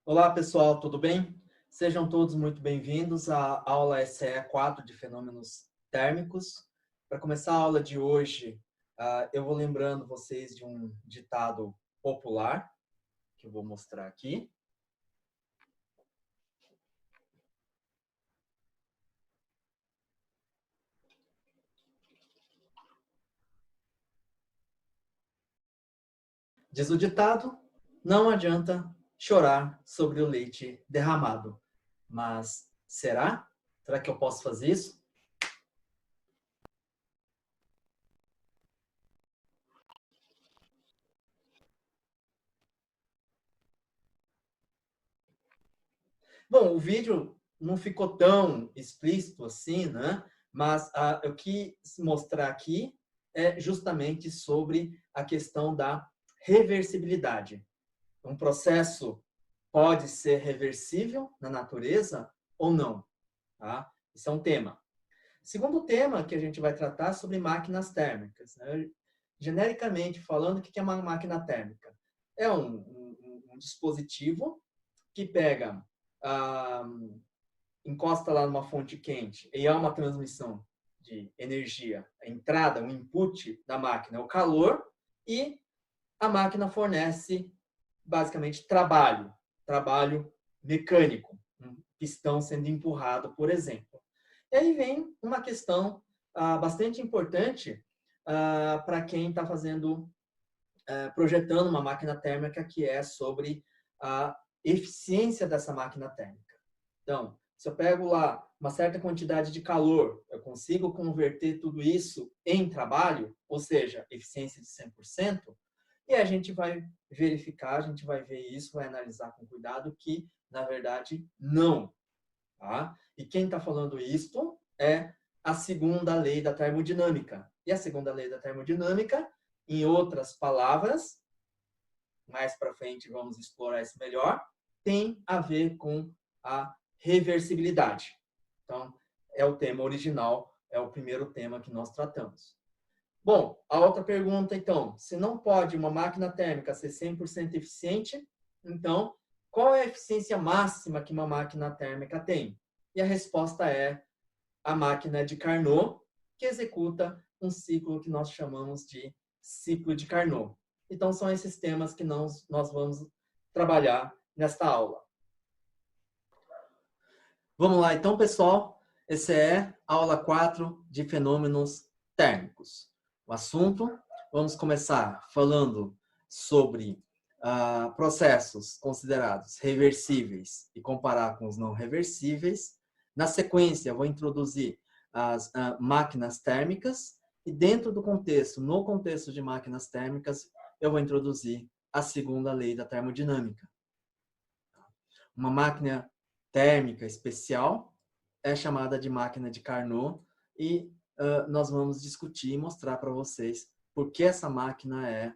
Olá, pessoal, tudo bem? Sejam todos muito bem-vindos à aula SE 4 de fenômenos térmicos. Para começar a aula de hoje, eu vou lembrando vocês de um ditado popular, que eu vou mostrar aqui. Diz o ditado: não adianta chorar sobre o leite derramado. Mas será? Será que eu posso fazer isso? Bom, o vídeo não ficou tão explícito assim, né? Mas eu quis mostrar aqui é justamente sobre a questão da reversibilidade. Um processo pode ser reversível na natureza ou não, tá? Isso é um tema. Segundo tema que a gente vai tratar é sobre máquinas térmicas, né? Genericamente falando, o que é uma máquina térmica? É um dispositivo que pega, ah, encosta lá numa fonte quente e há uma transmissão de energia, a entrada, o input da máquina é o calor e a máquina fornece basicamente trabalho mecânico, um pistão sendo empurrado, por exemplo. E aí vem uma questão bastante importante para quem está projetando uma máquina térmica, que é sobre a eficiência dessa máquina térmica. Então, se eu pego lá uma certa quantidade de calor, eu consigo converter tudo isso em trabalho, ou seja, eficiência de 100%, e a gente vai verificar, a gente vai ver isso, vai analisar com cuidado que, na verdade, não. Tá? E quem está falando isto é a segunda lei da termodinâmica. E a segunda lei da termodinâmica, em outras palavras, mais para frente vamos explorar isso melhor, tem a ver com a reversibilidade. Então, é o tema original, é o primeiro tema que nós tratamos. Bom, a outra pergunta, então, se não pode uma máquina térmica ser 100% eficiente, então, qual é a eficiência máxima que uma máquina térmica tem? E a resposta é a máquina de Carnot, que executa um ciclo que nós chamamos de ciclo de Carnot. Então, são esses temas que nós vamos trabalhar nesta aula. Vamos lá, então, pessoal. Essa é a aula 4 de fenômenos térmicos. O assunto, vamos começar falando sobre processos considerados reversíveis e comparar com os não reversíveis. Na sequência, vou introduzir as máquinas térmicas e dentro do contexto, no contexto de máquinas térmicas, eu vou introduzir a segunda lei da termodinâmica. Uma máquina térmica especial é chamada de máquina de Carnot e nós vamos discutir e mostrar para vocês por que essa máquina é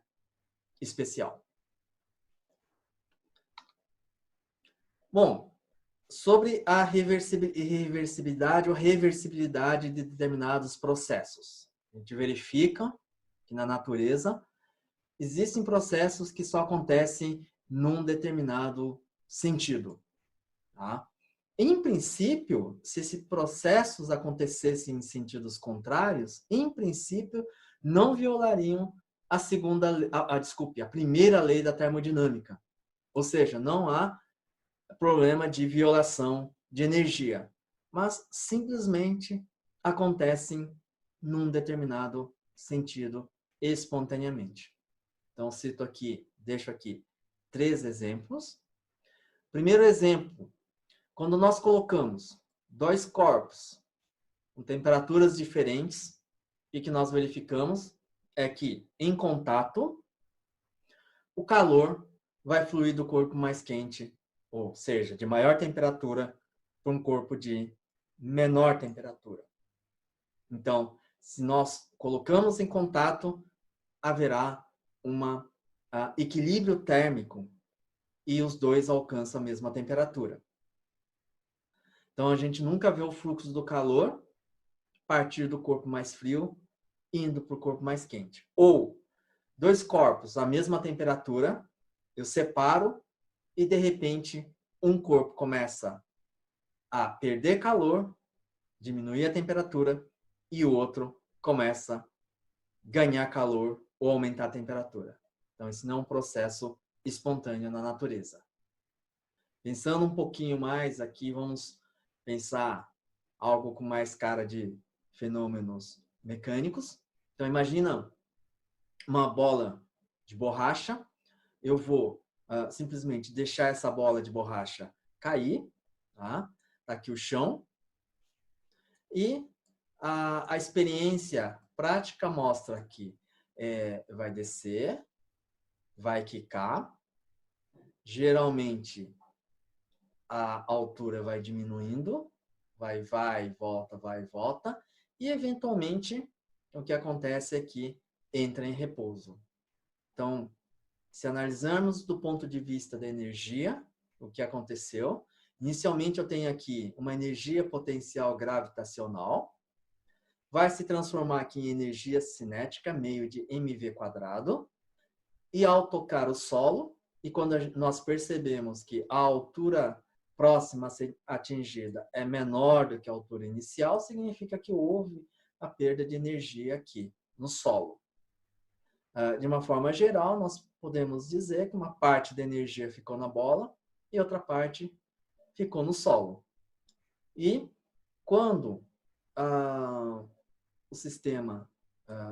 especial. Bom, sobre a reversibilidade ou reversibilidade de determinados processos. A gente verifica que na natureza existem processos que só acontecem num determinado sentido. Tá? Em princípio, se esses processos acontecessem em sentidos contrários, em princípio, não violariam a primeira lei da termodinâmica. Ou seja, não há problema de violação de energia, mas simplesmente acontecem num determinado sentido espontaneamente. Então, deixo aqui 3 exemplos. Primeiro exemplo, quando nós colocamos 2 corpos com temperaturas diferentes, o que nós verificamos é que, em contato, o calor vai fluir do corpo mais quente, ou seja, de maior temperatura, para um corpo de menor temperatura. Então, se nós colocamos em contato, haverá um equilíbrio térmico e os dois alcançam a mesma temperatura. Então, a gente nunca vê o fluxo do calor partir do corpo mais frio indo para o corpo mais quente. Ou 2 corpos, a mesma temperatura, eu separo e, de repente, um corpo começa a perder calor, diminuir a temperatura, e o outro começa a ganhar calor ou aumentar a temperatura. Então, isso não é um processo espontâneo na natureza. Pensando um pouquinho mais aqui, vamos pensar algo com mais cara de fenômenos mecânicos. Então, imagina uma bola de borracha. Eu vou simplesmente deixar essa bola de borracha cair. Tá? Tá aqui o chão. E a experiência prática mostra que vai descer, vai quicar. Geralmente, a altura vai diminuindo, vai, volta, e eventualmente o que acontece é que entra em repouso. Então, se analisarmos do ponto de vista da energia, o que aconteceu, inicialmente eu tenho aqui uma energia potencial gravitacional, vai se transformar aqui em energia cinética, meio de mv², e ao tocar o solo, e quando nós percebemos que a altura próxima a ser atingida é menor do que a altura inicial, significa que houve a perda de energia aqui no solo. De uma forma geral, nós podemos dizer que uma parte da energia ficou na bola e outra parte ficou no solo. E quando o sistema,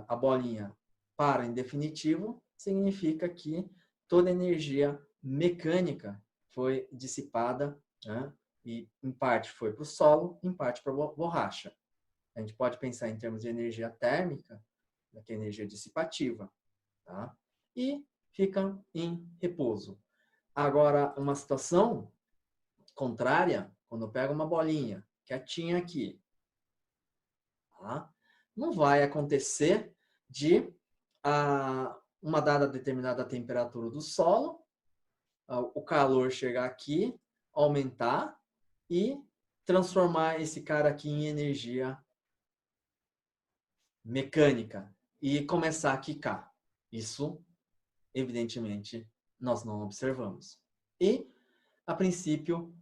a bolinha, para em definitivo, significa que toda a energia mecânica foi dissipada, né? E em parte foi para o solo, em parte para a borracha. A gente pode pensar em termos de energia térmica, que é energia dissipativa, tá? E fica em repouso. Agora, uma situação contrária, quando eu pego uma bolinha quietinha aqui, tá? Não vai acontecer de uma dada determinada temperatura do solo, o calor chegar aqui, aumentar e transformar esse cara aqui em energia mecânica e começar a quicar. Isso, evidentemente, nós não observamos. E, a princípio,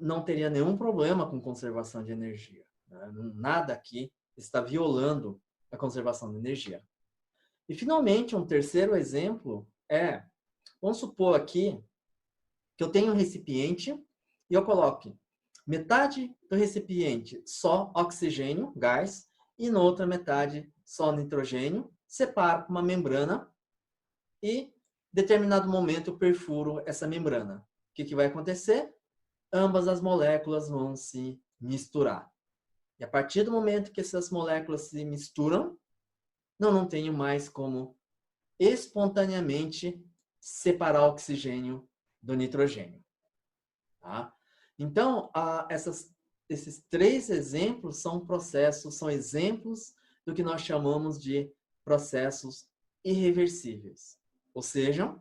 não teria nenhum problema com conservação de energia. Nada aqui está violando a conservação de energia. E, finalmente, um terceiro exemplo vamos supor aqui que eu tenho um recipiente e eu coloque metade do recipiente só oxigênio, gás, e na outra metade só nitrogênio, separo com uma membrana e, em determinado momento, eu perfuro essa membrana. O que vai acontecer? Ambas as moléculas vão se misturar. E a partir do momento que essas moléculas se misturam, não tenho mais como espontaneamente separar o oxigênio do nitrogênio. Tá? Então, esses três exemplos são exemplos do que nós chamamos de processos irreversíveis. Ou seja,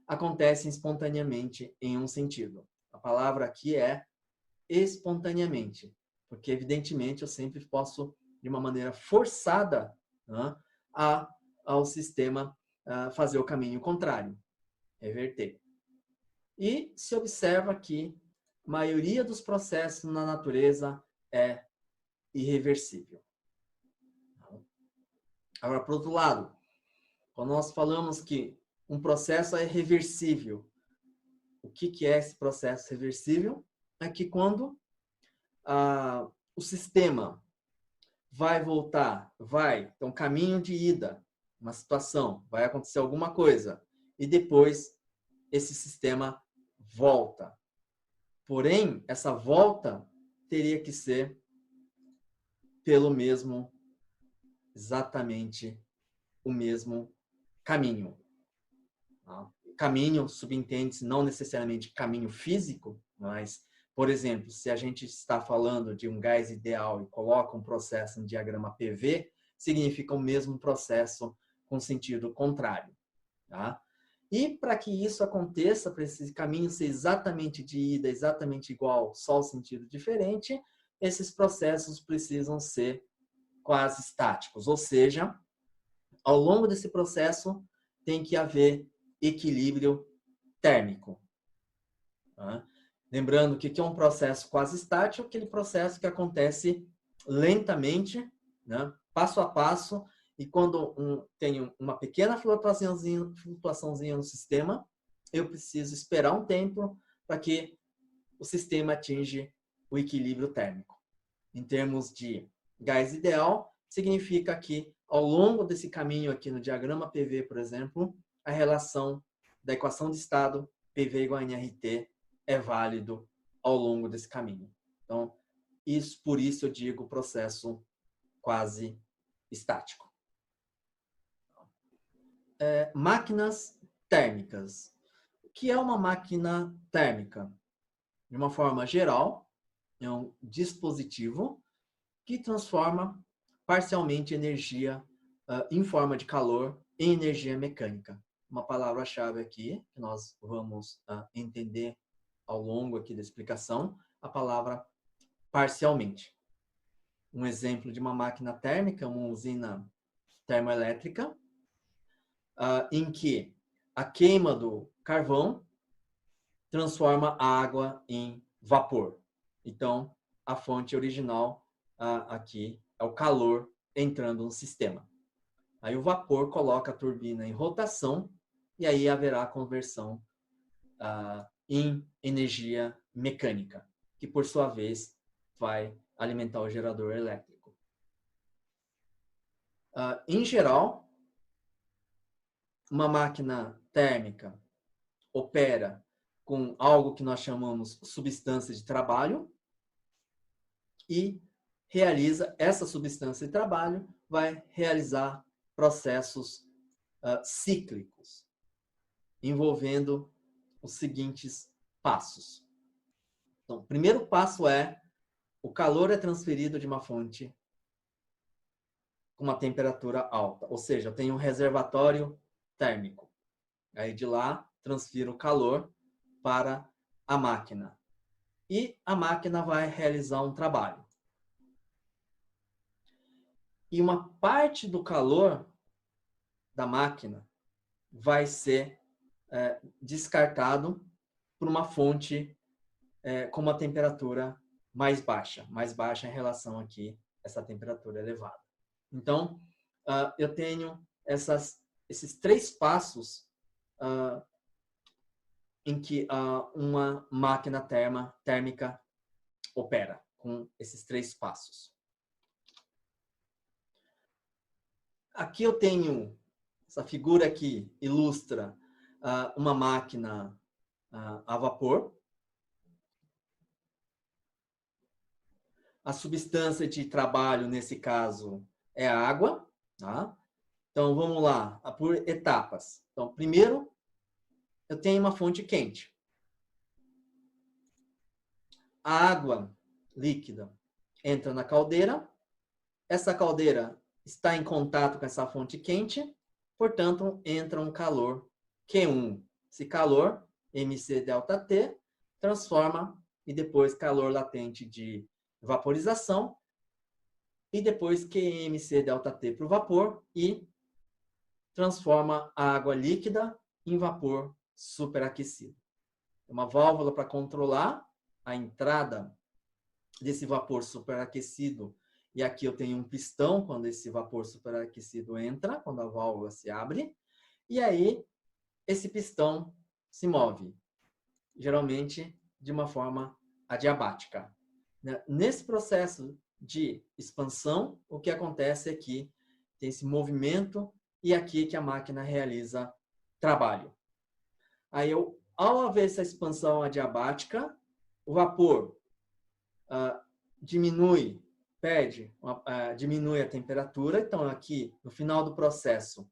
acontecem espontaneamente em um sentido. A palavra aqui é espontaneamente, porque, evidentemente, eu sempre posso, de uma maneira forçada, né, ao sistema fazer o caminho contrário, reverter. E se observa que a maioria dos processos na natureza é irreversível. Agora, por outro lado, quando nós falamos que um processo é reversível, o que é esse processo reversível? É que quando o sistema vai voltar, então caminho de ida, uma situação, vai acontecer alguma coisa, e depois esse sistema volta. Porém, essa volta teria que ser exatamente o mesmo caminho. Caminho, subentende-se, não necessariamente caminho físico, mas, por exemplo, se a gente está falando de um gás ideal e coloca um processo em diagrama PV, significa o mesmo processo com sentido contrário. Tá? E para que isso aconteça, para esse caminho ser exatamente de ida, exatamente igual, só o sentido diferente, esses processos precisam ser quase estáticos. Ou seja, ao longo desse processo tem que haver equilíbrio térmico. Tá? Lembrando que é um processo quase estático, aquele processo que acontece lentamente, né? Passo a passo, e quando tenho uma pequena flutuaçãozinha no sistema, eu preciso esperar um tempo para que o sistema atinja o equilíbrio térmico. Em termos de gás ideal, significa que ao longo desse caminho aqui no diagrama PV, por exemplo, a relação da equação de estado PV igual a nRT é válido ao longo desse caminho. Então, por isso eu digo processo quase estático. Máquinas térmicas. O que é uma máquina térmica? De uma forma geral, é um dispositivo que transforma parcialmente energia em forma de calor em energia mecânica. Uma palavra-chave aqui, que nós vamos entender ao longo aqui da explicação, a palavra parcialmente. Um exemplo de uma máquina térmica, uma usina termoelétrica, em que a queima do carvão transforma a água em vapor. Então, a fonte original aqui é o calor entrando no sistema. Aí o vapor coloca a turbina em rotação e aí haverá conversão em energia mecânica, que por sua vez vai alimentar o gerador elétrico. Em geral, uma máquina térmica opera com algo que nós chamamos substância de trabalho e realiza essa substância de trabalho, vai realizar processos cíclicos, envolvendo os seguintes passos. Então, o primeiro passo é o calor é transferido de uma fonte com uma temperatura alta, ou seja, eu tenho um reservatório térmico. Aí de lá transfiro o calor para a máquina. E a máquina vai realizar um trabalho. E uma parte do calor da máquina vai ser descartado por uma fonte com uma temperatura mais baixa em relação aqui a essa temperatura elevada. Então, eu tenho esses três passos em que uma máquina térmica opera, com esses três passos. Aqui eu tenho essa figura que ilustra uma máquina a vapor. A substância de trabalho, nesse caso, é a água. Tá? Então, vamos lá, por etapas. Então, primeiro, eu tenho uma fonte quente. A água líquida entra na caldeira. Essa caldeira está em contato com essa fonte quente, portanto, entra um calor Q1. Esse calor, MC delta T, transforma e depois calor latente de vaporização e depois QMC delta T para o vapor e transforma a água líquida em vapor superaquecido. Uma válvula para controlar a entrada desse vapor superaquecido. E aqui eu tenho um pistão quando esse vapor superaquecido entra, quando a válvula se abre. E aí, esse pistão se move, geralmente de uma forma adiabática. Nesse processo de expansão, o que acontece é que tem esse movimento e aqui que a máquina realiza trabalho. Aí, ao haver essa expansão adiabática, o vapor diminui a temperatura. Então, aqui, no final do processo,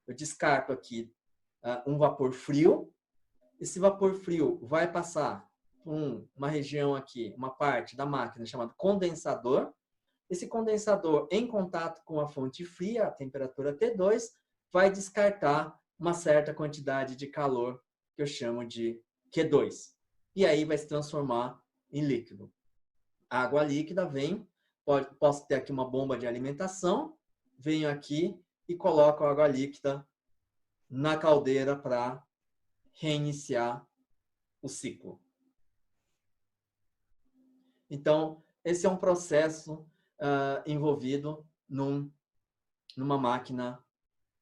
eu descarto aqui um vapor frio. Esse vapor frio vai passar por uma região aqui, uma parte da máquina chamada condensador. Esse condensador, em contato com a fonte fria, a temperatura T2, vai descartar uma certa quantidade de calor, que eu chamo de Q2. E aí vai se transformar em líquido. A água líquida vem, posso ter aqui uma bomba de alimentação, venho aqui e coloco a água líquida na caldeira para reiniciar o ciclo. Então, esse é um processo envolvido numa máquina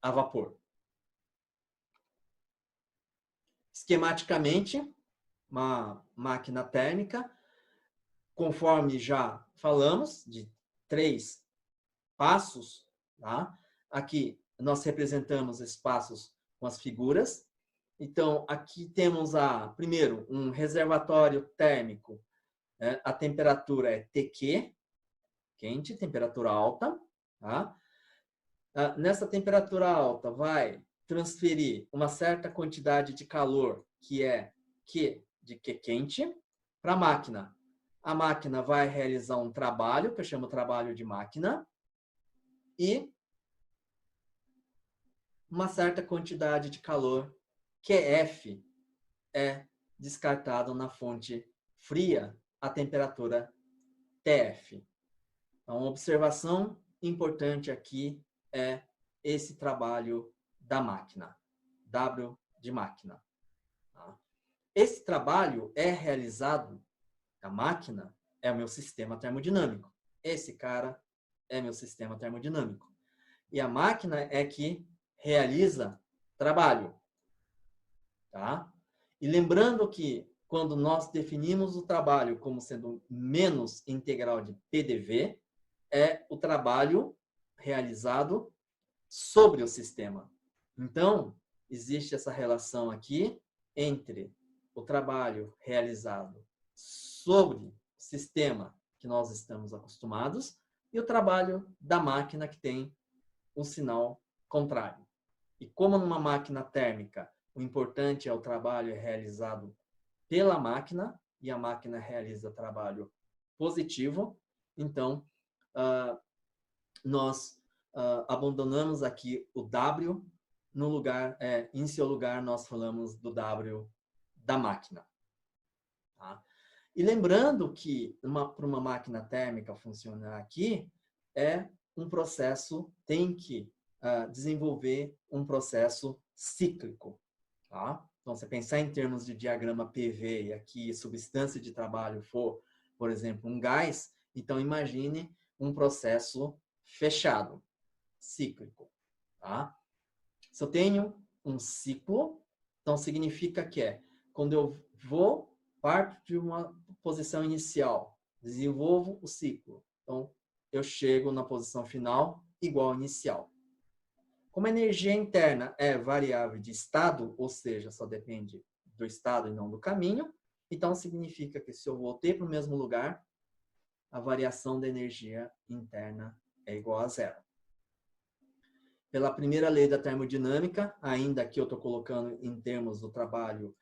a vapor. Esquematicamente, uma máquina térmica, conforme já falamos, de 3 passos, tá? Aqui nós representamos esses passos com as figuras. Então, aqui temos primeiro, um reservatório térmico. A temperatura é TQ, quente, temperatura alta. Tá? Nessa temperatura alta, vai transferir uma certa quantidade de calor, que é Q de Q quente, para a máquina. A máquina vai realizar um trabalho, que eu chamo trabalho de máquina, e uma certa quantidade de calor, QF, é descartado na fonte fria a temperatura TF. Então, uma observação importante aqui é esse trabalho da máquina, W de máquina. Esse trabalho é realizado, a máquina é o meu sistema termodinâmico. Esse cara é meu sistema termodinâmico. E a máquina é que realiza trabalho. Tá? E lembrando que quando nós definimos o trabalho como sendo menos integral de PDV, é o trabalho realizado sobre o sistema. Então, existe essa relação aqui entre o trabalho realizado sobre o sistema que nós estamos acostumados e o trabalho da máquina que tem um sinal contrário. E como numa máquina térmica, o importante é o trabalho realizado pela máquina e a máquina realiza trabalho positivo, então nós abandonamos aqui o W no lugar, em seu lugar nós falamos do W da máquina. Tá? E lembrando que para uma máquina térmica funcionar aqui, é um processo, tem que desenvolver um processo cíclico. Tá? Então, você pensar em termos de diagrama PV e aqui substância de trabalho for, por exemplo, um gás, então imagine um processo fechado, cíclico. Tá? Se eu tenho um ciclo, então significa que quando eu parto de uma posição inicial, desenvolvo o ciclo. Então, eu chego na posição final igual ao inicial. Como a energia interna é variável de estado, ou seja, só depende do estado e não do caminho, então significa que se eu voltei para o mesmo lugar, a variação da energia interna é igual a zero. Pela primeira lei da termodinâmica, ainda que eu estou colocando em termos do trabalho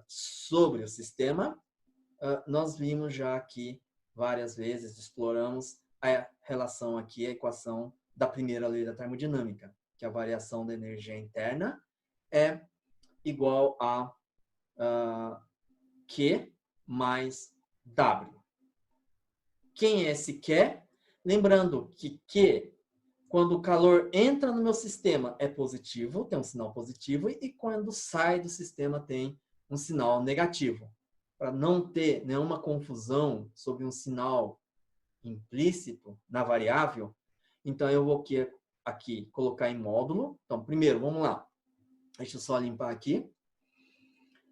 sobre o sistema, nós vimos já aqui várias vezes, exploramos a relação aqui, a equação da primeira lei da termodinâmica, que a variação da energia interna é igual a Q mais W. Quem é esse Q? Lembrando que Q, quando o calor entra no meu sistema, é positivo, tem um sinal positivo, e quando sai do sistema tem um sinal negativo. Para não ter nenhuma confusão sobre um sinal implícito na variável, então eu vou aqui colocar em módulo. Então, primeiro, vamos lá. Deixa eu só limpar aqui.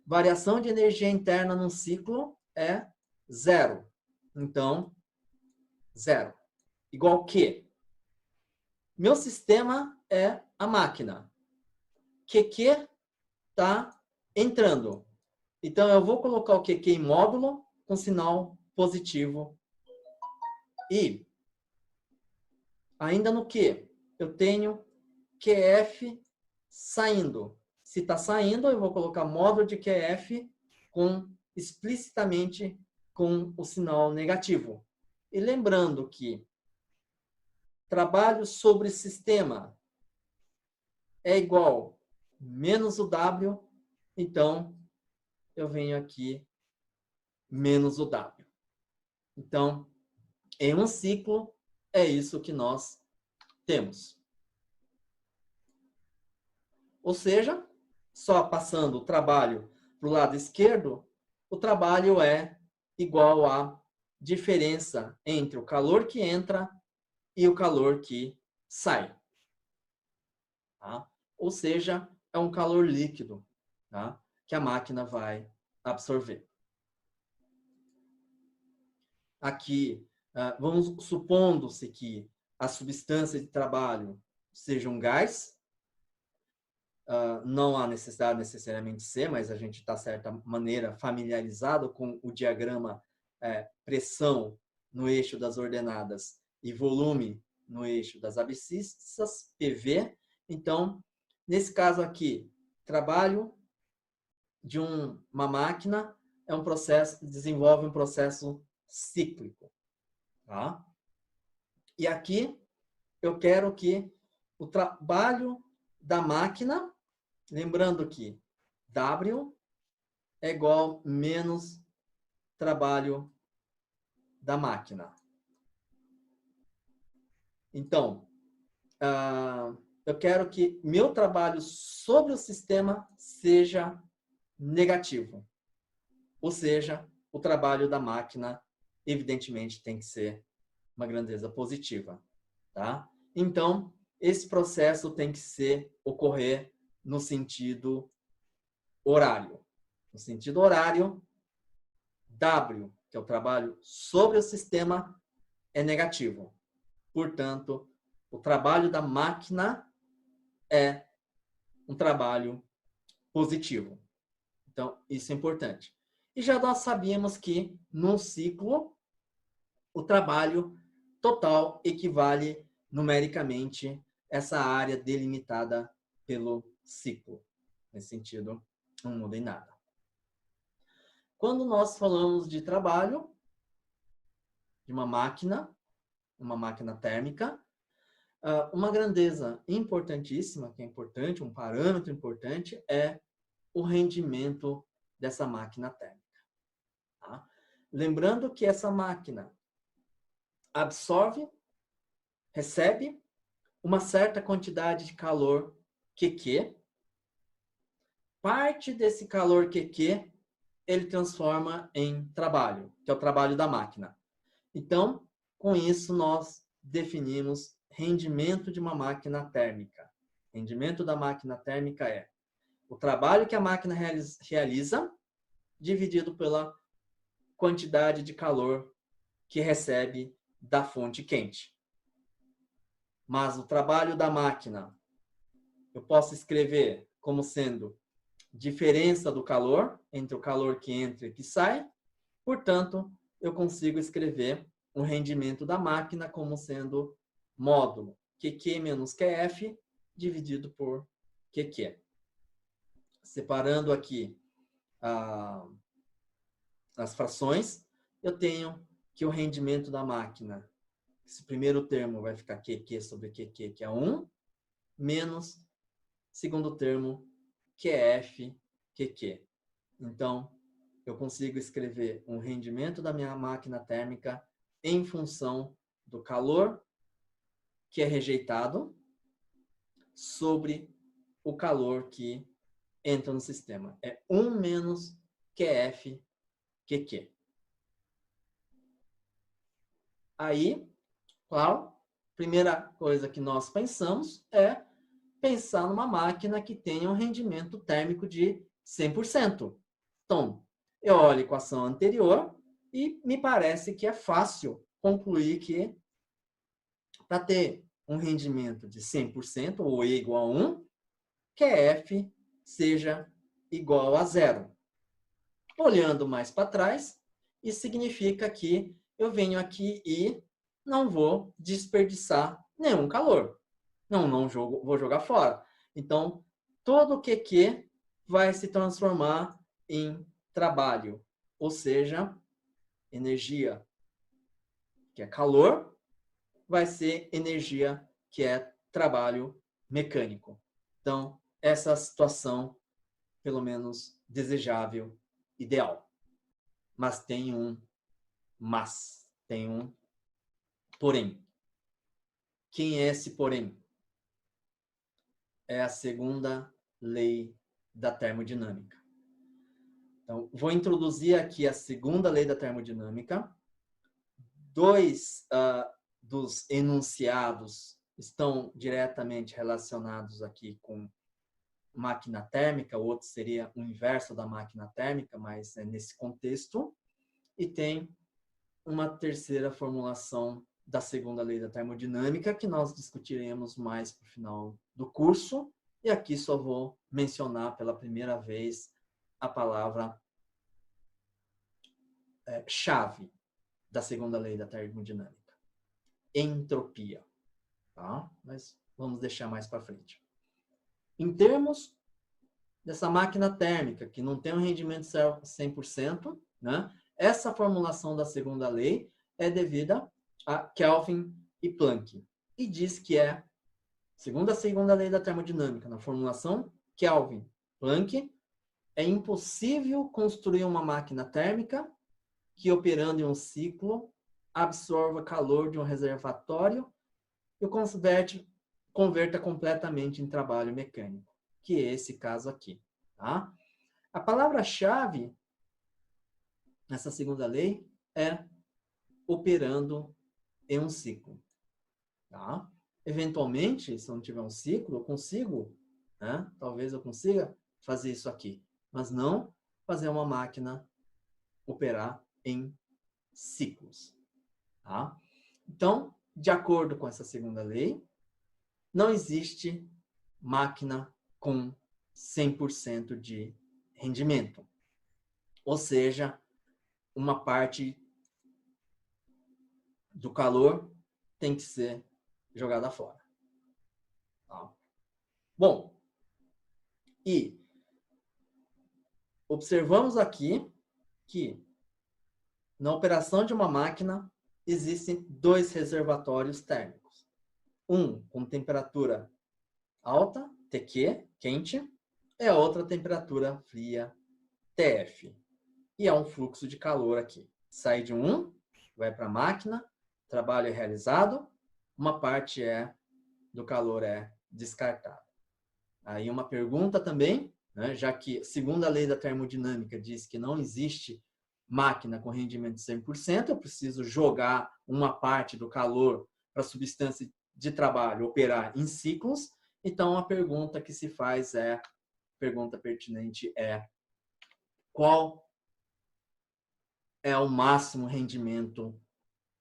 Variação de energia interna num ciclo é zero. Então, zero. Igual que meu sistema é a máquina. QQ está entrando. Então, eu vou colocar o QQ em módulo com sinal positivo. E, ainda no Q, eu tenho QF saindo. Se está saindo, eu vou colocar módulo de QF explicitamente com o sinal negativo. E lembrando que trabalho sobre sistema é igual menos o W, então eu venho aqui menos o W. Então, em um ciclo, é isso que nós temos. Ou seja, só passando o trabalho para o lado esquerdo, o trabalho é igual a diferença entre o calor que entra e o calor que sai. Tá? Ou seja, é um calor líquido, tá? Que a máquina vai absorver. Aqui, vamos supondo-se que a substância de trabalho seja um gás. Não há necessidade necessariamente de ser, mas a gente está, de certa maneira, familiarizado com o diagrama pressão no eixo das ordenadas e volume no eixo das abscissas, PV. Então, nesse caso aqui, trabalho de uma máquina é um processo, desenvolve um processo cíclico. Tá? E aqui, eu quero que o trabalho da máquina, lembrando que W é igual menos trabalho da máquina. Então, eu quero que meu trabalho sobre o sistema seja negativo. Ou seja, o trabalho da máquina, evidentemente, tem que ser uma grandeza positiva. Tá? Então, esse processo tem que ocorrer no sentido horário. No sentido horário, W, que é o trabalho sobre o sistema, é negativo. Portanto, o trabalho da máquina é um trabalho positivo. Então, isso é importante. E já nós sabíamos que, num ciclo, o trabalho total equivale numericamente essa área delimitada pelo ciclo. Nesse sentido, não muda em nada. Quando nós falamos de trabalho de uma máquina térmica, uma grandeza importantíssima, que é importante, um parâmetro importante, é o rendimento dessa máquina térmica. Tá? Lembrando que essa máquina absorve, recebe uma certa quantidade de calor QQ. Parte desse calor QQ ele transforma em trabalho, que é o trabalho da máquina. Então, com isso, nós definimos rendimento de uma máquina térmica. Rendimento da máquina térmica é o trabalho que a máquina realiza dividido pela quantidade de calor que recebe da fonte quente. Mas o trabalho da máquina eu posso escrever como sendo diferença do calor entre o calor que entra e que sai. Portanto, eu consigo escrever o rendimento da máquina como sendo módulo QQ menos QF dividido por QQ. Separando aqui as frações, eu tenho que o rendimento da máquina, esse primeiro termo vai ficar QQ sobre QQ, que é 1, menos segundo termo QF, QQ. Então, eu consigo escrever um rendimento da minha máquina térmica em função do calor que é rejeitado sobre o calor que entra no sistema. É 1 menos QF, QQ. Aí, claro, primeira coisa que nós pensamos é pensar numa máquina que tenha um rendimento térmico de 100%. Então, eu olho a equação anterior e me parece que é fácil concluir que para ter um rendimento de 100% ou E igual a 1, QF seja igual a 0. Olhando mais para trás, isso significa que eu venho aqui e não vou desperdiçar nenhum calor. Não vou jogar fora. Então, todo o QQ vai se transformar em trabalho, ou seja, energia, que é calor, vai ser energia, que é trabalho mecânico. Então, essa é a situação, pelo menos, desejável, ideal. Mas tem um porém. Quem é esse porém? É a segunda lei da termodinâmica. Então, vou introduzir aqui a segunda lei da termodinâmica dois dos enunciados estão diretamente relacionados aqui com máquina térmica, o outro seria o inverso da máquina térmica, mas é nesse contexto. E tem uma terceira formulação da segunda lei da termodinâmica, que nós discutiremos mais para o final do curso. E aqui só vou mencionar pela primeira vez a palavra chave da segunda lei da termodinâmica. Entropia. Tá? Mas vamos deixar mais para frente. Em termos dessa máquina térmica, que não tem um rendimento 100%, né? Essa formulação da segunda lei é devida a Kelvin e Planck. E diz que segundo a segunda lei da termodinâmica, na formulação Kelvin-Planck, é impossível construir uma máquina térmica que, operando em um ciclo, absorva calor de um reservatório e o converta completamente em trabalho mecânico, que é esse caso aqui. Tá? A palavra-chave nessa segunda lei é operando em um ciclo. Tá? Eventualmente, se eu não tiver um ciclo, eu consigo, né? Talvez eu consiga fazer isso aqui, mas não fazer uma máquina operar em ciclos. Tá? Então, de acordo com essa segunda lei, não existe máquina com 100% de rendimento. Ou seja, uma parte do calor tem que ser jogada fora. Tá? Bom, e observamos aqui que na operação de uma máquina existem dois reservatórios térmicos. Um com temperatura alta, TQ, quente, e a outra temperatura fria, TF. E há um fluxo de calor aqui. Sai de um, vai para a máquina, trabalho é realizado, uma parte do calor é descartada. Aí uma pergunta também, né, já que segundo a lei da termodinâmica diz que não existe máquina com rendimento de 100%, eu preciso jogar uma parte do calor para a substância de trabalho operar em ciclos. Então a pergunta que se faz pergunta pertinente qual é o máximo rendimento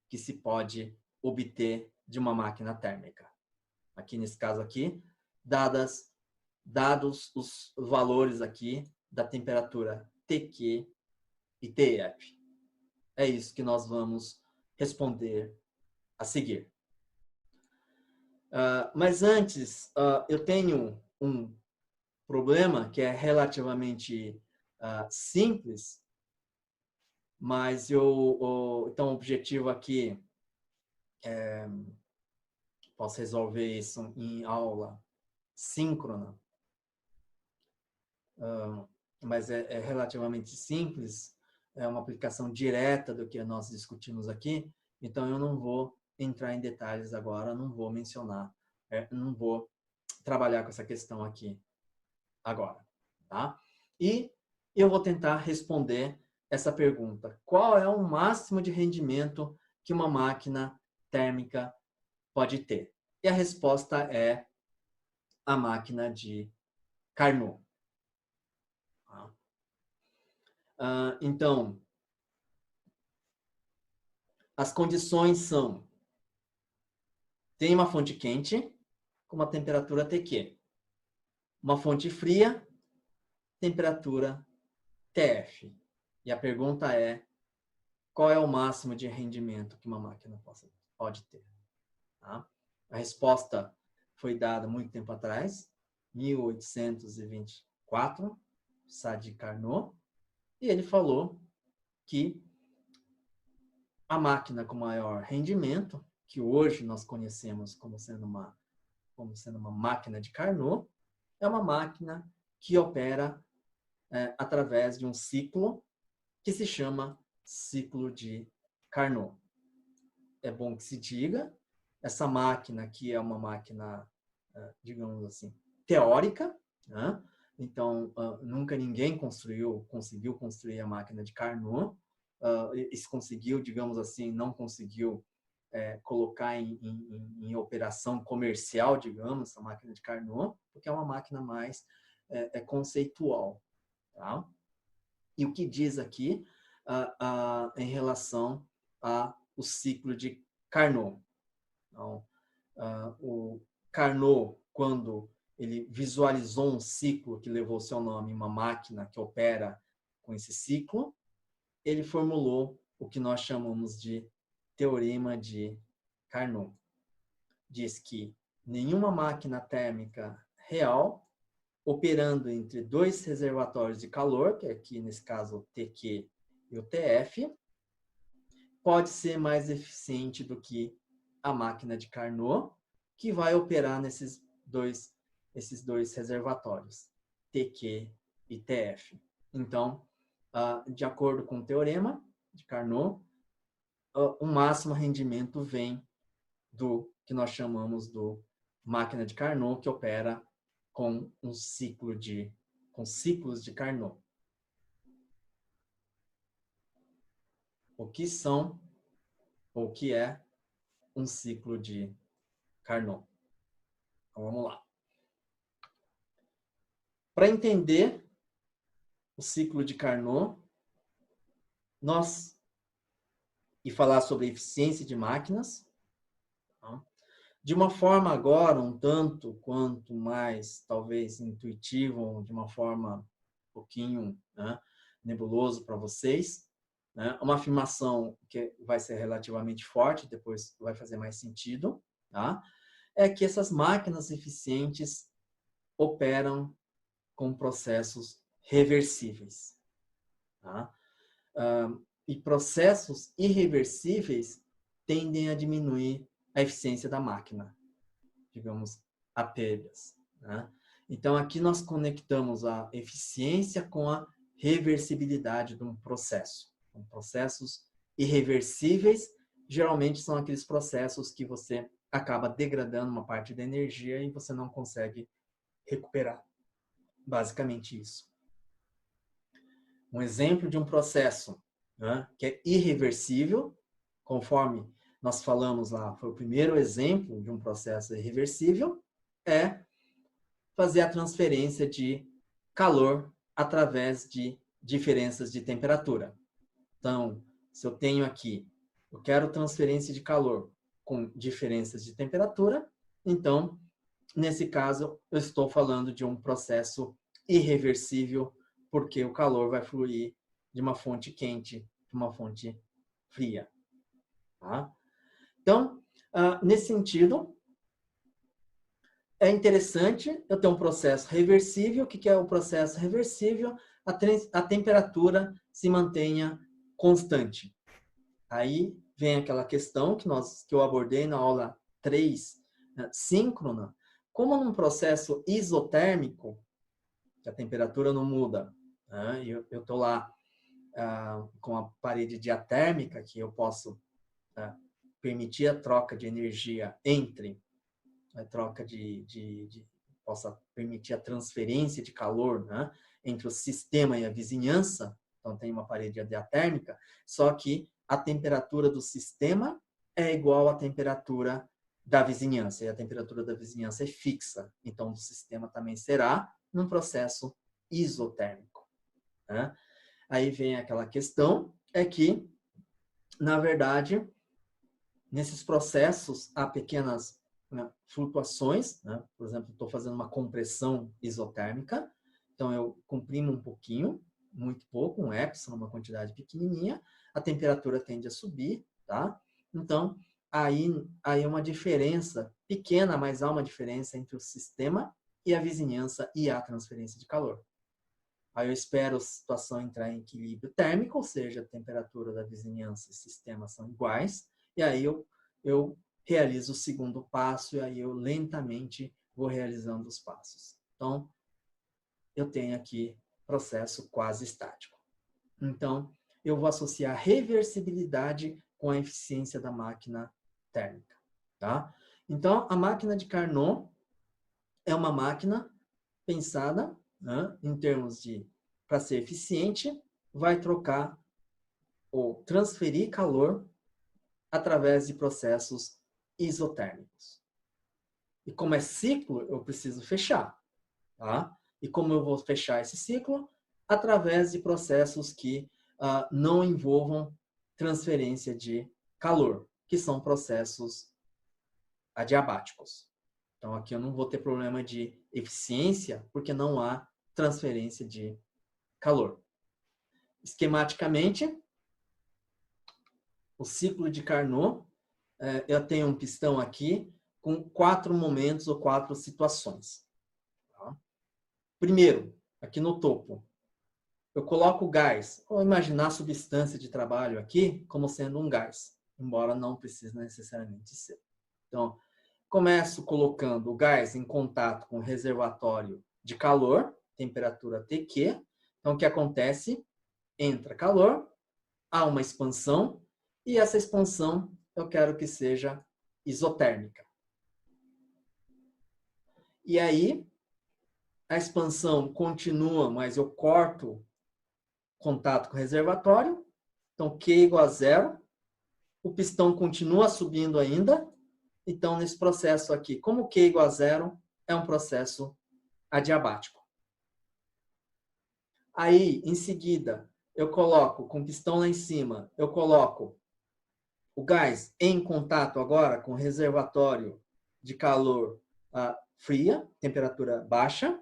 que se pode obter de uma máquina térmica? Aqui nesse caso aqui, dados os valores aqui da temperatura TQ e TF. É isso que nós vamos responder a seguir. Mas antes, eu tenho um problema que é relativamente simples, mas então o objetivo aqui posso resolver isso em aula síncrona, mas é relativamente simples, é uma aplicação direta do que nós discutimos aqui, então eu não vou entrar em detalhes agora, não vou mencionar, não vou trabalhar com essa questão aqui agora, tá? E eu vou tentar responder essa pergunta: qual é o máximo de rendimento que uma máquina térmica pode ter? E a resposta é a máquina de Carnot. Então, as condições são: tem uma fonte quente com uma temperatura TQ, uma fonte fria, temperatura TF. E a pergunta é: qual é o máximo de rendimento que uma máquina pode ter? Tá? A resposta foi dada muito tempo atrás, 1824, Sadi Carnot, e ele falou que a máquina com maior rendimento, que hoje nós conhecemos como sendo uma máquina de Carnot, é uma máquina que opera através de um ciclo que se chama ciclo de Carnot. É bom que se diga, essa máquina aqui é uma máquina, digamos assim, teórica, né? Então, nunca ninguém conseguiu construir a máquina de Carnot, se conseguiu, digamos assim, não conseguiu colocar em operação comercial, digamos, a máquina de Carnot, porque é uma máquina mais conceitual. Tá? E o que diz aqui em relação ao ciclo de Carnot? Então, o Carnot, quando ele visualizou um ciclo que levou seu nome, uma máquina que opera com esse ciclo, ele formulou o que nós chamamos de teorema de Carnot. Diz que nenhuma máquina térmica real, operando entre dois reservatórios de calor, que aqui nesse caso o TQ e o TF, pode ser mais eficiente do que a máquina de Carnot, que vai operar esses dois reservatórios, TQ e TF. Então, de acordo com o teorema de Carnot, o máximo rendimento vem do que nós chamamos do máquina de Carnot, que opera com ciclos de Carnot. O que são, ou o que é um ciclo de Carnot? Então, vamos lá. Para entender o ciclo de Carnot, e falar sobre eficiência de máquinas, tá? De uma forma agora um tanto quanto mais, talvez, intuitiva, de uma forma um pouquinho nebuloso para vocês, né? Uma afirmação que vai ser relativamente forte, depois vai fazer mais sentido, tá? É que essas máquinas eficientes operam com processos reversíveis. Tá? E processos irreversíveis tendem a diminuir a eficiência da máquina, digamos, a perdas. Né? Então, aqui nós conectamos a eficiência com a reversibilidade de um processo. Então, processos irreversíveis, geralmente são aqueles processos que você acaba degradando uma parte da energia e você não consegue recuperar. Basicamente isso. Um exemplo de um processo que é irreversível, conforme nós falamos lá, foi o primeiro exemplo de um processo irreversível, é fazer a transferência de calor através de diferenças de temperatura. Então, se eu tenho aqui, eu quero transferência de calor com diferenças de temperatura, então, nesse caso, eu estou falando de um processo irreversível, porque o calor vai fluir de uma fonte quente para uma fonte fria. Tá? Então, nesse sentido, é interessante eu ter um processo reversível. O que é o processo reversível? A temperatura se mantenha constante. Aí vem aquela questão que eu abordei na aula 3, síncrona. Como num processo isotérmico, que a temperatura não muda, eu estou lá com a parede diatérmica, que eu posso permitir a troca de energia entre a troca possa permitir a transferência de calor, né, entre o sistema e a vizinhança. Então tem uma parede diatérmica, só que a temperatura do sistema é igual à temperatura da vizinhança, e a temperatura da vizinhança é fixa. Então o sistema também será num processo isotérmico. Né? Aí vem aquela questão, é que, na verdade, nesses processos há pequenas flutuações, né? Por exemplo, estou fazendo uma compressão isotérmica, então eu comprimo um pouquinho, muito pouco, um epsilon, uma quantidade pequenininha, a temperatura tende a subir, tá? Então, aí é uma diferença pequena, mas há uma diferença entre o sistema e a vizinhança e a transferência de calor. Aí eu espero a situação entrar em equilíbrio térmico, ou seja, a temperatura da vizinhança e sistema são iguais, e aí eu realizo o segundo passo, e aí eu lentamente vou realizando os passos. Então, eu tenho aqui processo quase estático. Então, eu vou associar reversibilidade com a eficiência da máquina térmica. Tá? Então, a máquina de Carnot é uma máquina pensada, né, em termos de, para ser eficiente, vai trocar ou transferir calor através de processos isotérmicos. E como é ciclo, eu preciso fechar. Tá? E como eu vou fechar esse ciclo? Através de processos que não envolvam transferência de calor, que são processos adiabáticos. Então, aqui eu não vou ter problema de eficiência, porque não há transferência de calor. Esquematicamente, o ciclo de Carnot, eu tenho um pistão aqui com 4 momentos ou 4 situações. Tá? Primeiro, aqui no topo, eu coloco o gás. Vou imaginar a substância de trabalho aqui como sendo um gás, embora não precise necessariamente ser. Então, começo colocando o gás em contato com o reservatório de calor, temperatura TQ. Então, o que acontece? Entra calor, há uma expansão, e essa expansão eu quero que seja isotérmica. E aí, a expansão continua, mas eu corto contato com o reservatório. Então, Q igual a 0. O pistão continua subindo ainda. Então, nesse processo aqui, como Q igual a 0, é um processo adiabático. Aí, em seguida, eu coloco, com o pistão lá em cima, eu coloco o gás em contato agora com o reservatório de calor fria, temperatura baixa.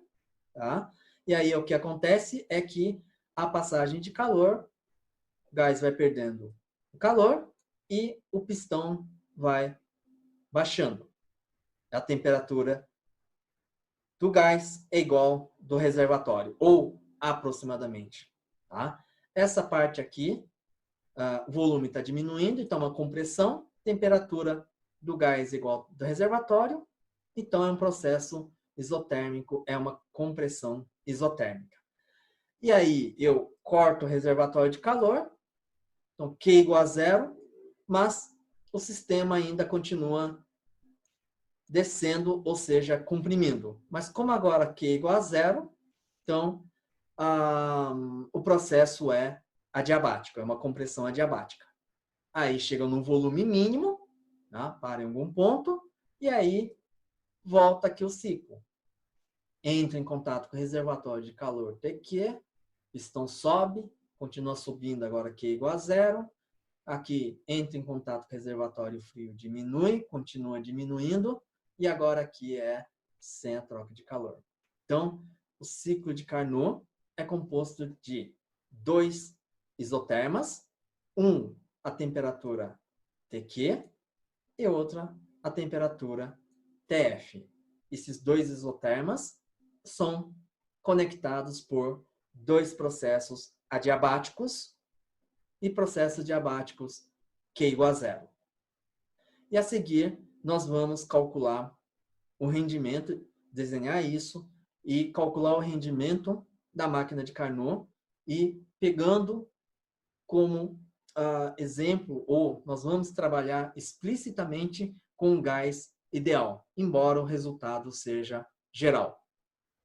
Tá? E aí, o que acontece é que a passagem de calor, o gás vai perdendo o calor e o pistão vai baixando. A temperatura do gás é igual do reservatório, ou aproximadamente. Tá? Essa parte aqui, o volume está diminuindo, então uma compressão, temperatura do gás é igual do reservatório, então é um processo isotérmico, é uma compressão isotérmica. E aí eu corto o reservatório de calor, então Q igual a 0, mas o sistema ainda continua descendo, ou seja, comprimindo. Mas como agora Q é igual a 0, então o processo é adiabático, é uma compressão adiabática. Aí chega num volume mínimo, tá? Para em algum ponto, e aí volta aqui o ciclo. Entra em contato com o reservatório de calor TQ, pistão sobe, continua subindo agora Q igual a 0. Aqui entra em contato com o reservatório frio, diminui, continua diminuindo, e agora aqui é sem a troca de calor. Então, o ciclo de Carnot é composto de 2 isotermas, um a temperatura TQ e outra a temperatura TF. Esses 2 isotermas são conectados por 2 processos adiabáticos e processos diabáticos Q igual a 0. E a seguir, nós vamos calcular o rendimento, desenhar isso e calcular o rendimento da máquina de Carnot e pegando como exemplo, ou nós vamos trabalhar explicitamente com um gás ideal, embora o resultado seja geral.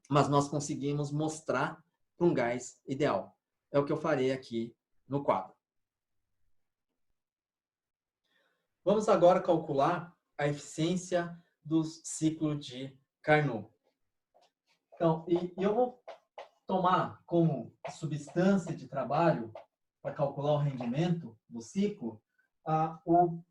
Mas nós conseguimos mostrar para um gás ideal. É o que eu farei aqui no quadro. Vamos agora calcular a eficiência do ciclo de Carnot. Então, eu vou tomar como substância de trabalho para calcular o rendimento do ciclo o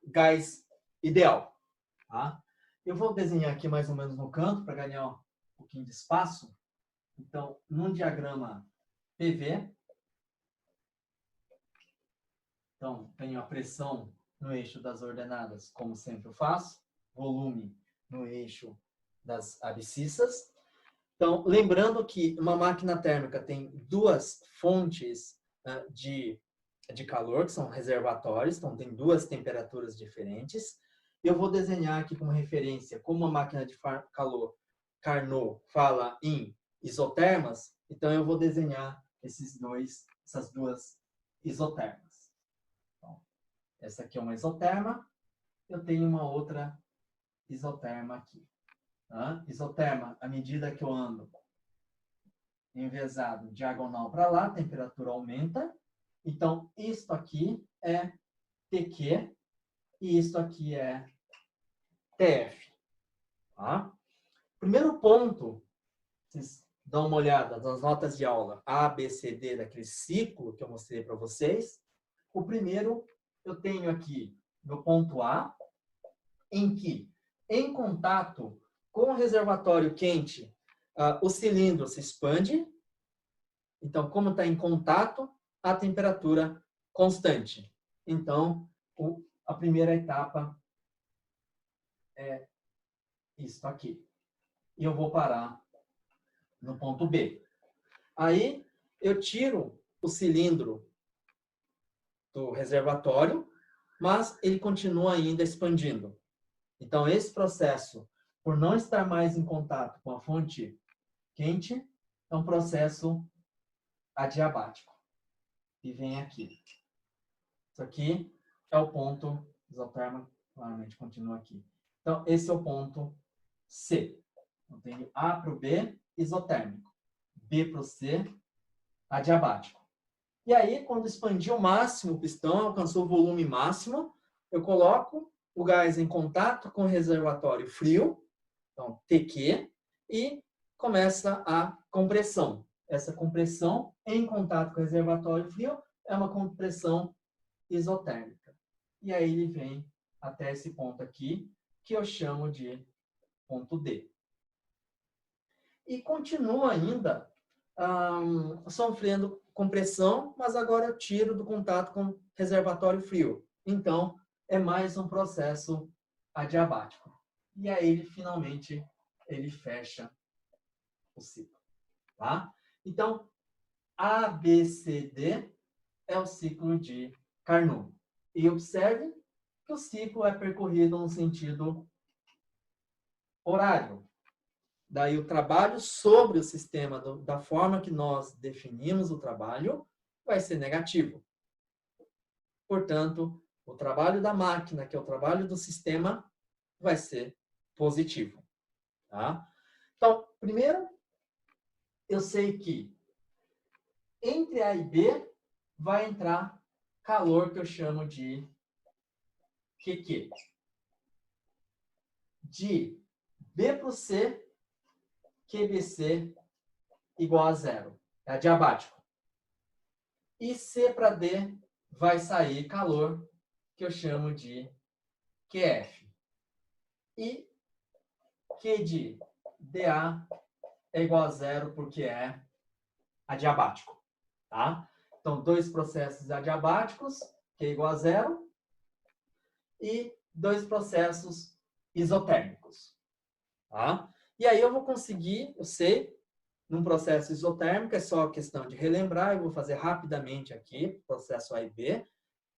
gás ideal. Tá? Eu vou desenhar aqui mais ou menos no canto para ganhar um pouquinho de espaço. Então, num diagrama PV, então, tenho a pressão no eixo das ordenadas, como sempre eu faço, volume no eixo das abscissas. Então, lembrando que uma máquina térmica tem 2 fontes de calor, que são reservatórios, então tem 2 temperaturas diferentes. Eu vou desenhar aqui como referência, como a máquina de calor Carnot fala em isotermas, então eu vou desenhar essas 2 isotermas. Essa aqui é uma isoterma, eu tenho uma outra isoterma aqui. Tá? Isoterma, à medida que eu ando envezado diagonal para lá, a temperatura aumenta. Então, isto aqui é TQ e isto aqui é TF. Tá? Primeiro ponto, vocês dão uma olhada nas notas de aula A, B, C, D, daquele ciclo que eu mostrei para vocês. O primeiro, eu tenho aqui no ponto A, em que, em contato com o reservatório quente, o cilindro se expande. Então, como está em contato, a temperatura constante. Então, a primeira etapa é isso aqui. E eu vou parar no ponto B. Aí, eu tiro o cilindro do reservatório, mas ele continua ainda expandindo. Então, esse processo, por não estar mais em contato com a fonte quente, é um processo adiabático. E vem aqui. Isso aqui é o ponto isotérmico, claramente continua aqui. Então, esse é o ponto C. Eu tenho A para o B, isotérmico. B para o C, adiabático. E aí, quando expandiu o máximo o pistão, alcançou o volume máximo, eu coloco o gás em contato com o reservatório frio, então TQ, e começa a compressão. Essa compressão em contato com o reservatório frio é uma compressão isotérmica. E aí ele vem até esse ponto aqui, que eu chamo de ponto D. E continua ainda sofrendo compressão, mas agora eu tiro do contato com o reservatório frio. Então, é mais um processo adiabático. E aí, ele finalmente, ele fecha o ciclo. Tá? Então, A, B, C, D é o ciclo de Carnot. E observe que o ciclo é percorrido no sentido horário. Daí o trabalho sobre o sistema, da forma que nós definimos o trabalho, vai ser negativo. Portanto, o trabalho da máquina, que é o trabalho do sistema, vai ser positivo. Tá? Então, primeiro, eu sei que entre A e B vai entrar calor, que eu chamo de QQ. De B para o C, QBC igual a zero. É adiabático. E C para D vai sair calor, que eu chamo de QF. E Q de DA é igual a zero, porque é adiabático. Tá? Então, dois processos adiabáticos, que é igual a zero, e dois processos isotérmicos. Tá? E aí eu vou conseguir, eu sei, num processo isotérmico, é só questão de relembrar, eu vou fazer rapidamente aqui, processo A e B,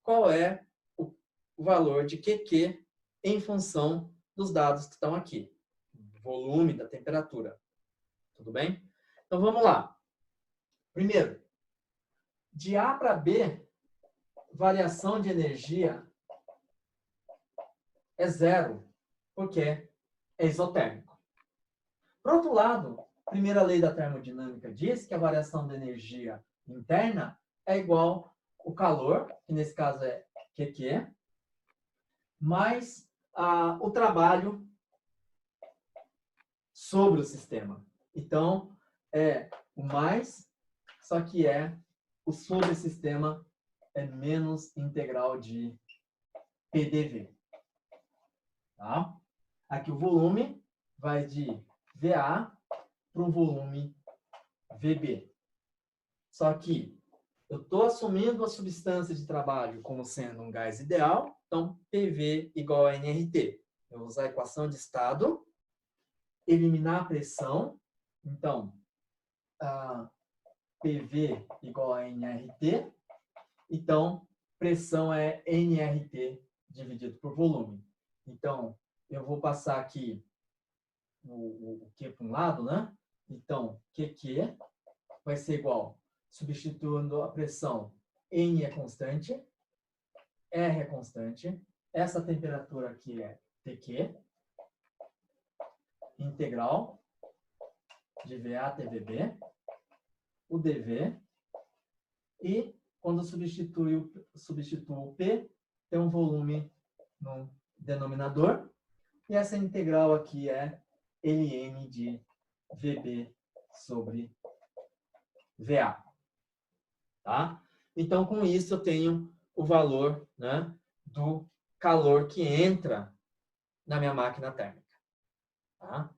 qual é o valor de QQ em função dos dados que estão aqui. Do volume, da temperatura. Tudo bem? Então, vamos lá. Primeiro, de A para B, variação de energia é zero, porque é isotérmico. Por outro lado, a primeira lei da termodinâmica diz que a variação da energia interna é igual ao calor, que nesse caso é QQ, mais o trabalho sobre o sistema. Então, é o mais, só que o sobre sistema é menos integral de PDV. Tá? Aqui o volume vai de VA para o volume VB. Só que eu estou assumindo a substância de trabalho como sendo um gás ideal, então PV igual a nRT. Eu vou usar a equação de estado, eliminar a pressão, então PV igual a nRT, então pressão é nRT dividido por volume. Então, eu vou passar aqui o Q para um lado, né? Então, QQ vai ser igual, substituindo a pressão, N é constante, R é constante, essa temperatura aqui é TQ, integral de VA até VB, o DV, e Quando substituo o P, tem um volume no denominador. E essa integral aqui é ln de VB sobre VA. Tá? Então, com isso, eu tenho o valor, né, do calor que entra na minha máquina térmica. Tá?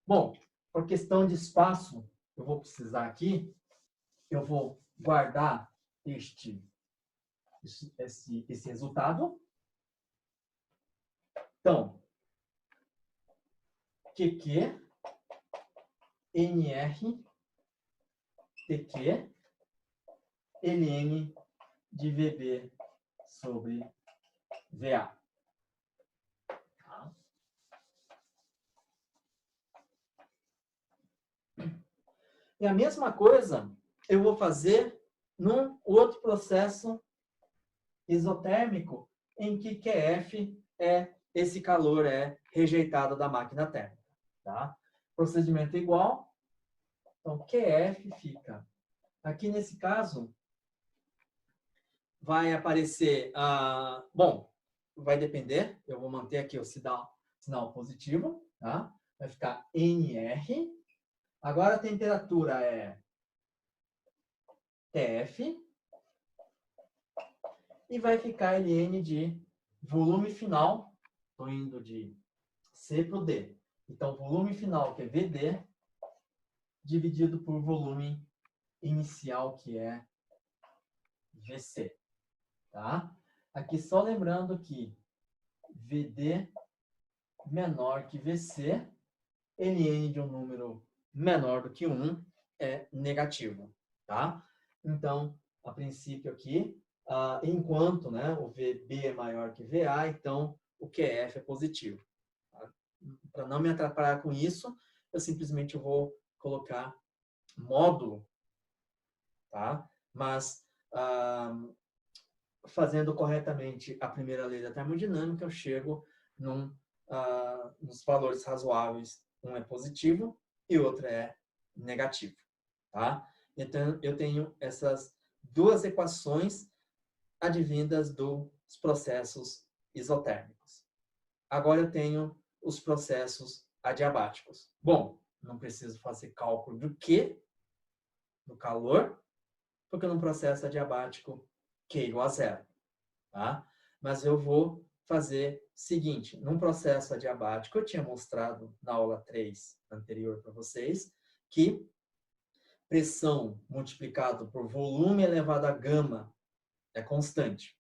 Bom, por questão de espaço, eu vou precisar aqui, eu vou guardar esse resultado. Então, QQ, NR, TQ, ln de VB sobre VA. Tá? E a mesma coisa eu vou fazer num outro processo isotérmico em que QF é esse calor é rejeitado da máquina térmica. Tá? Procedimento igual. Então, QF fica... Aqui, nesse caso, vai aparecer... bom, vai depender. Eu vou manter aqui o sinal positivo. Tá? Vai ficar NR. Agora, a temperatura é TF. E vai ficar ln de volume final. Estou indo de C para o D. Então, volume final, que é VD, dividido por volume inicial, que é VC. Tá? Aqui só lembrando que VD menor que VC, ln de um número menor do que 1 é negativo. Tá? Então, a princípio aqui, enquanto, né, o VB é maior que VA, então o QF é positivo. Tá? Para não me atrapalhar com isso, eu simplesmente vou colocar módulo, tá? Mas fazendo corretamente a primeira lei da termodinâmica, eu chego nos valores razoáveis. Um é positivo e outro é negativo. Tá? Então, eu tenho essas duas equações advindas dos processos isotérmicos. Agora eu tenho os processos adiabáticos. Bom, não preciso fazer cálculo do Q, do calor, porque no processo adiabático Q é igual a zero. Tá? Mas eu vou fazer o seguinte, num processo adiabático, eu tinha mostrado na aula 3 anterior para vocês, que pressão multiplicado por volume elevado a gama é constante.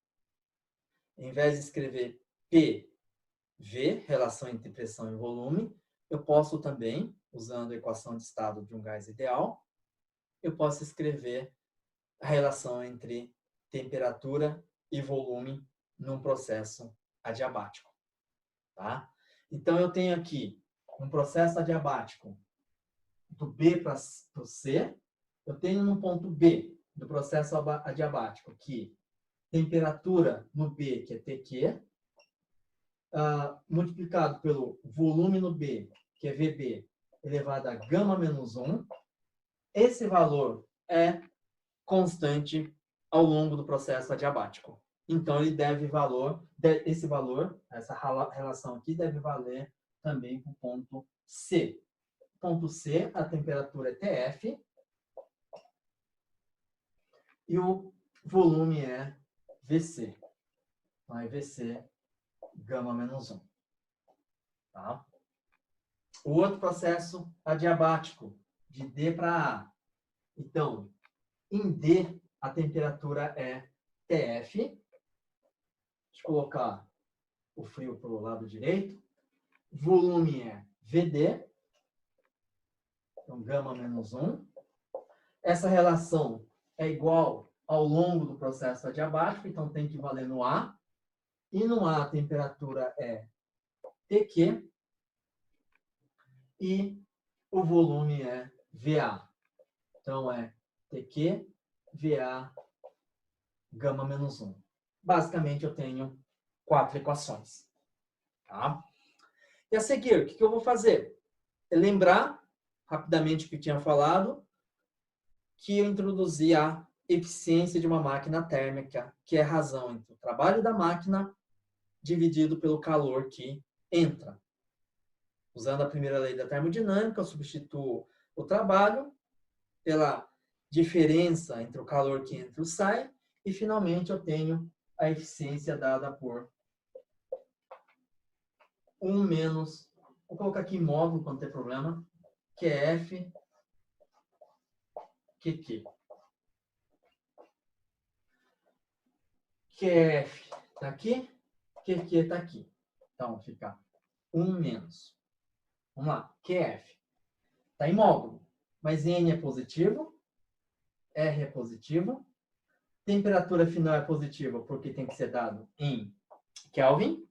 Em vez de escrever PV, relação entre pressão e volume, eu posso também, usando a equação de estado de um gás ideal, eu posso escrever a relação entre temperatura e volume num processo adiabático. Tá? Então, eu tenho aqui um processo adiabático do B para o C. Eu tenho no ponto B do processo adiabático que temperatura no B, que é TQ, multiplicado pelo volume no B, que é VB, elevado a gama menos 1. Esse valor é constante ao longo do processo adiabático. Então, ele deve essa relação aqui deve valer também para o ponto C. Ponto C, a temperatura é TF e o volume é VC. Então, é VC gama menos 1. Tá? O outro processo adiabático, de D para A. Então, em D, a temperatura é TF. Deixa eu colocar o frio para o lado direito. Volume é VD. Então, gama menos 1. Essa relação é igual ao longo do processo adiabático, então tem que valer no A. E no A, a temperatura é TQ. E o volume é VA. Então, é TQ, VA, gama menos 1. Basicamente, eu tenho 4 equações. Tá? E a seguir, o que eu vou fazer? É lembrar, rapidamente, o que eu tinha falado, que eu introduzi a eficiência de uma máquina térmica, que é a razão entre o trabalho da máquina dividido pelo calor que entra. Usando a primeira lei da termodinâmica, eu substituo o trabalho pela diferença entre o calor que entra e sai, e finalmente eu tenho a eficiência dada por 1 menos, vou colocar aqui módulo para não ter problema, QF, QQ. QF está aqui, QQ está aqui. Então, fica 1 menos. Vamos lá, QF. Está em módulo, mas N é positivo, R é positivo, temperatura final é positiva porque tem que ser dado em Kelvin.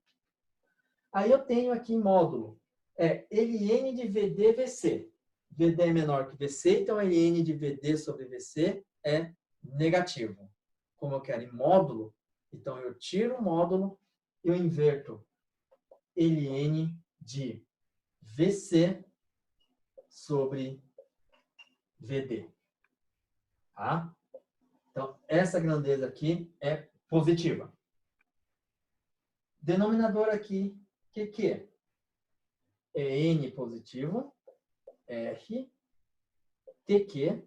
Aí eu tenho aqui em módulo, Ln de VD VC. VD é menor que VC, então Ln de VD sobre VC é negativo. Como eu quero em módulo, então eu tiro o módulo e eu inverto Ln de VC sobre VD. Tá? Então, essa grandeza aqui é positiva. Denominador aqui, que é N positivo, R, TQ.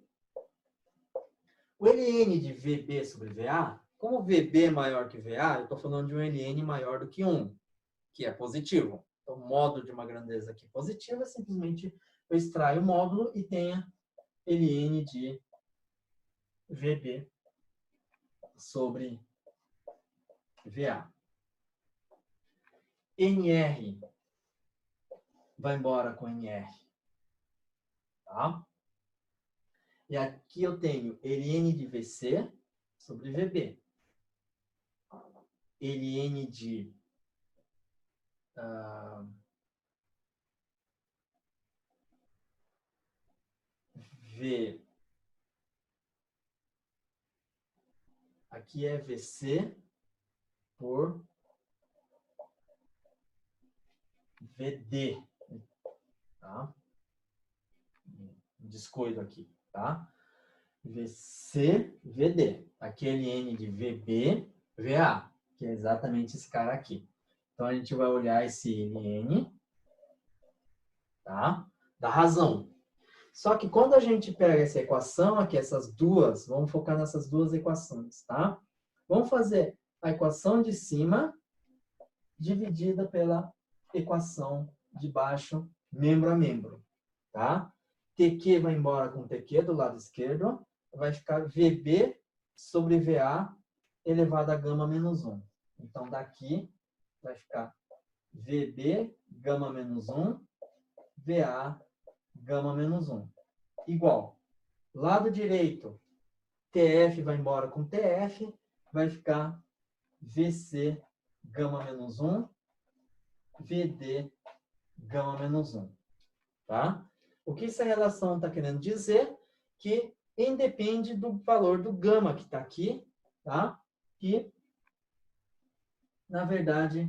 O Ln de VB sobre VA, como VB é maior que VA, eu estou falando de um Ln maior do que 1, que é positivo. Então, o módulo de uma grandeza aqui positiva, simplesmente eu extraio o módulo e tenha Ln de VB sobre VA. NR vai embora com NR. Tá? E aqui eu tenho Ln de VC sobre VB. Ln de V. Aqui é VC por VD. Tá? Descuido aqui, tá? VC, VD. Aqui é Ln de VB, VA, que é exatamente esse cara aqui. Então, a gente vai olhar esse Ln, tá? Da razão. Só que quando a gente pega essa equação aqui, essas duas, vamos focar nessas duas equações, tá? Vamos fazer a equação de cima dividida pela equação de baixo, membro a membro, tá? TQ vai embora com TQ do lado esquerdo, vai ficar VB sobre VA elevado a gama menos 1. Então, daqui vai ficar VB, gama menos 1, VA, gama menos 1. Igual. Lado direito, TF vai embora com TF, vai ficar VC, gama menos 1, VD, gama menos 1. Tá? O que essa relação está querendo dizer? Que independe do valor do gama que está aqui, tá? Que, na verdade,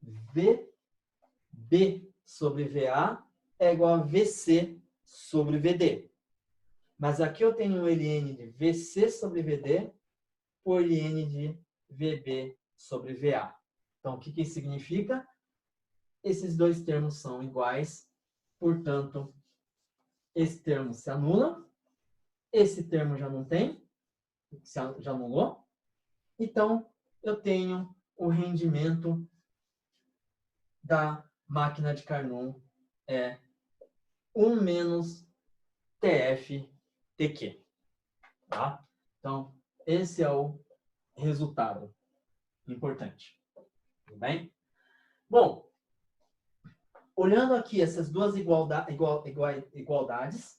VB sobre VA é igual a VC sobre VD. Mas aqui eu tenho o Ln de VC sobre VD por Ln de VB sobre VA. Então, o que isso significa? Esses dois termos são iguais, portanto, esse termo se anula, esse termo já não tem, já anulou. Então, eu tenho o rendimento da máquina de Carnot é 1 menos TF/TQ. Tá? Então, esse é o resultado importante. Tudo bem? Bom, olhando aqui essas duas igualdades,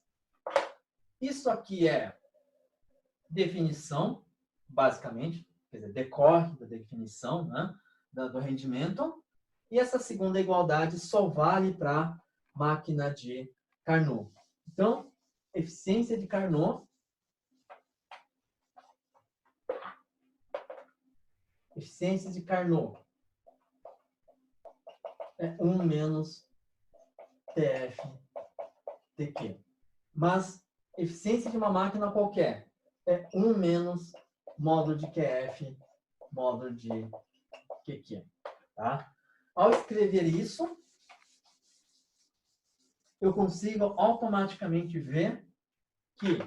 isso aqui é definição, basicamente, quer dizer, decorre da definição, né, do rendimento, e essa segunda igualdade só vale para máquina de Carnot. Então, eficiência de Carnot, é 1 menos TF/TQ. Mas eficiência de uma máquina qualquer, é 1 menos módulo de QF, módulo de QQ. Tá? Ao escrever isso, eu consigo automaticamente ver que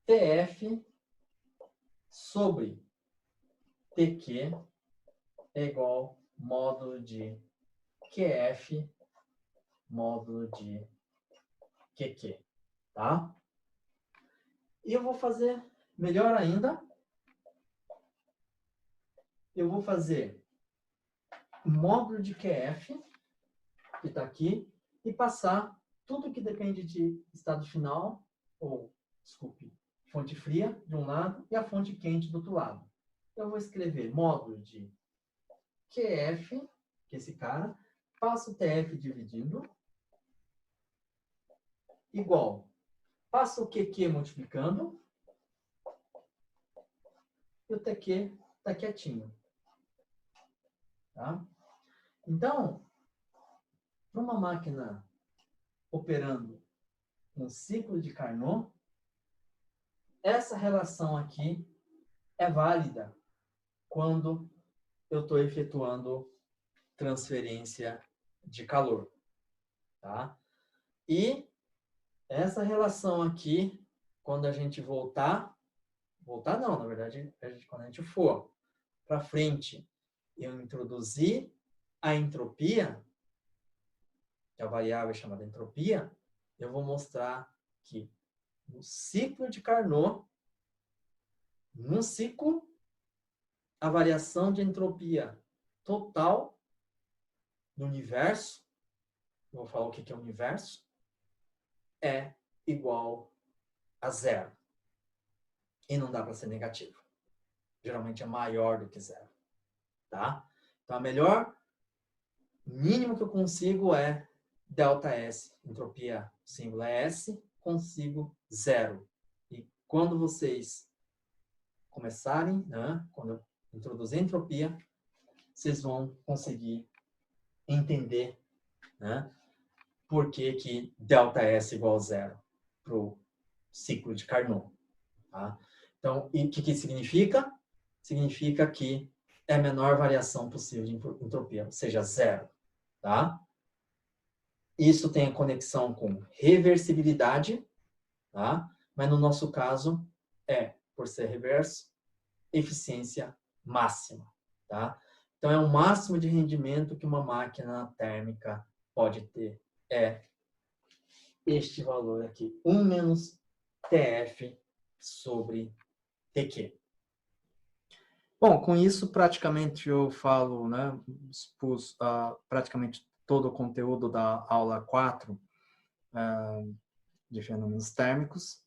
TF sobre TQ é igual módulo de QF módulo de QQ, tá? E eu vou fazer melhor ainda. Eu vou fazer o módulo de QF, que está aqui, e passar tudo que depende de estado final, ou, desculpe, fonte fria de um lado e a fonte quente do outro lado. Eu vou escrever módulo de QF, que é esse cara, passo o TF dividindo, igual, passo o QQ multiplicando, e o TQ está quietinho. Tá? Então, para uma máquina operando um ciclo de Carnot, essa relação aqui é válida quando eu estou efetuando transferência de calor. Tá? E essa relação aqui, quando a gente voltar não, na verdade, quando a gente for para frente, eu introduzir a entropia, que é a variável chamada entropia, eu vou mostrar que no ciclo de Carnot, num ciclo, a variação de entropia total do universo, eu vou falar o que é o universo, é igual a zero. E não dá para ser negativo. Geralmente é maior do que zero. Tá? Então, o melhor mínimo que eu consigo é ΔS, entropia símbolo é S, consigo zero. E quando vocês começarem, né, quando eu introduzir entropia, vocês vão conseguir entender, né, por que ΔS igual a zero para o ciclo de Carnot. Tá? Então, o que significa? Significa que é a menor variação possível de entropia, ou seja, zero. Tá? Isso tem a conexão com reversibilidade, tá? Mas no nosso caso por ser reverso, eficiência máxima. Tá? Então, é o máximo de rendimento que uma máquina térmica pode ter. É este valor aqui, 1 menos TF sobre TQ. Bom, com isso, praticamente eu falo, né, expus praticamente todo o conteúdo da aula 4 de fenômenos térmicos.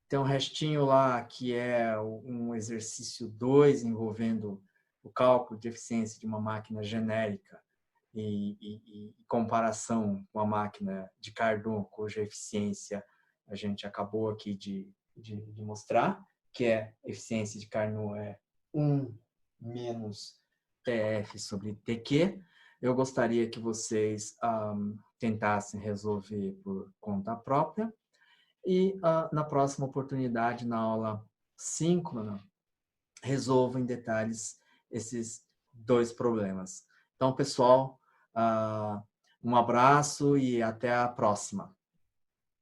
Tem um restinho lá que é um exercício 2 envolvendo o cálculo de eficiência de uma máquina genérica e comparação com a máquina de Carnot, cuja eficiência a gente acabou aqui de mostrar, que é a eficiência de Carnot é 1 menos TF sobre TQ. Eu gostaria que vocês tentassem resolver por conta própria. E na próxima oportunidade, na aula síncrona, resolvo em detalhes esses dois problemas. Então, pessoal, um abraço e até a próxima.